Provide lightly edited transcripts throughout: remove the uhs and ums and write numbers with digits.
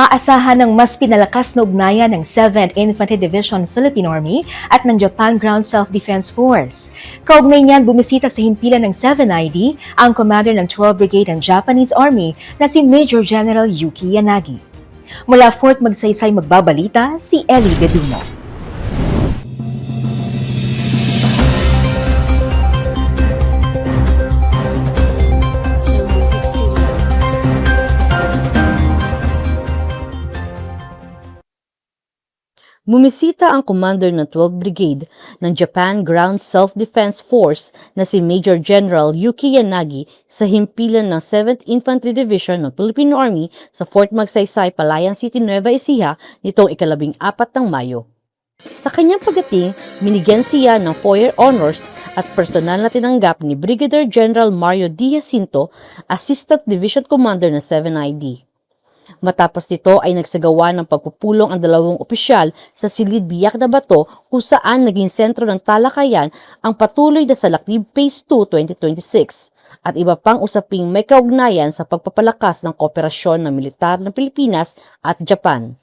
Aasahan ng mas pinalakas na ugnayan ng 7th Infantry Division Philippine Army at ng Japan Ground Self-Defense Force. Kaugnay niyan, bumisita sa himpilan ng 7ID ang commander ng 12th Brigade ng Japanese Army na si Major General Yuki Yanagi. Mula Fort Magsaysay magbabalita si Ellie Bedumo. Bumisita ang commander ng 12th Brigade ng Japan Ground Self-Defense Force na si Major General Yuki Yanagi sa himpilan ng 7th Infantry Division ng Philippine Army sa Fort Magsaysay, Palayan City, Nueva Ecija nitong 14 ng Mayo. Sa kanyang pagdating, binigyan siya ng foyer honors at personal na tinanggap ni Brigadier General Mario D. Jacinto, Assistant Division Commander ng 7ID. Matapos nito ay nagsagawa ng pagpupulong ang dalawang opisyal sa silid biyak na bato kung saan naging sentro ng talakayan ang patuloy na Salaknib Phase 2 2026 at iba pang usaping may kaugnayan sa pagpapalakas ng kooperasyon ng militar ng Pilipinas at Japan.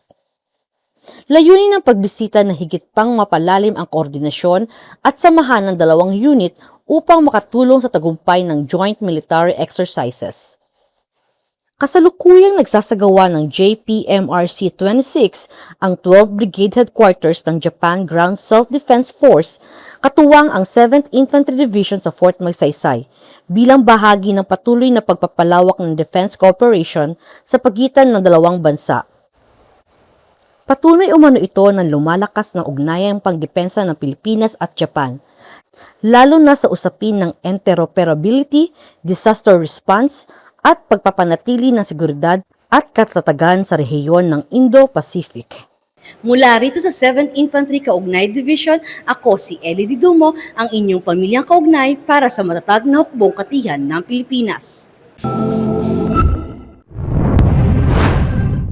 Layunin ng pagbisita na higit pang mapalalim ang koordinasyon at samahan ng dalawang unit upang makatulong sa tagumpay ng joint military exercises. Kasalukuyang nagsasagawa ng JPMRC-26 ang 12th Brigade Headquarters ng Japan Ground Self-Defense Force, katuwang ang 7th Infantry Division sa Fort Magsaysay, bilang bahagi ng patuloy na pagpapalawak ng defense cooperation sa pagitan ng dalawang bansa. Patunay umano ito ng lumalakas na ugnayang pangdepensa ng Pilipinas at Japan, lalo na sa usapin ng interoperability, disaster response, at pagpapanatili ng seguridad at katatagan sa rehiyon ng Indo-Pacific. Mula rito sa 7th Infantry Kaugnay Division, ako si Ellie Didumo, ang inyong pamilyang kaugnay para sa matatag na hukbong katiyan ng Pilipinas.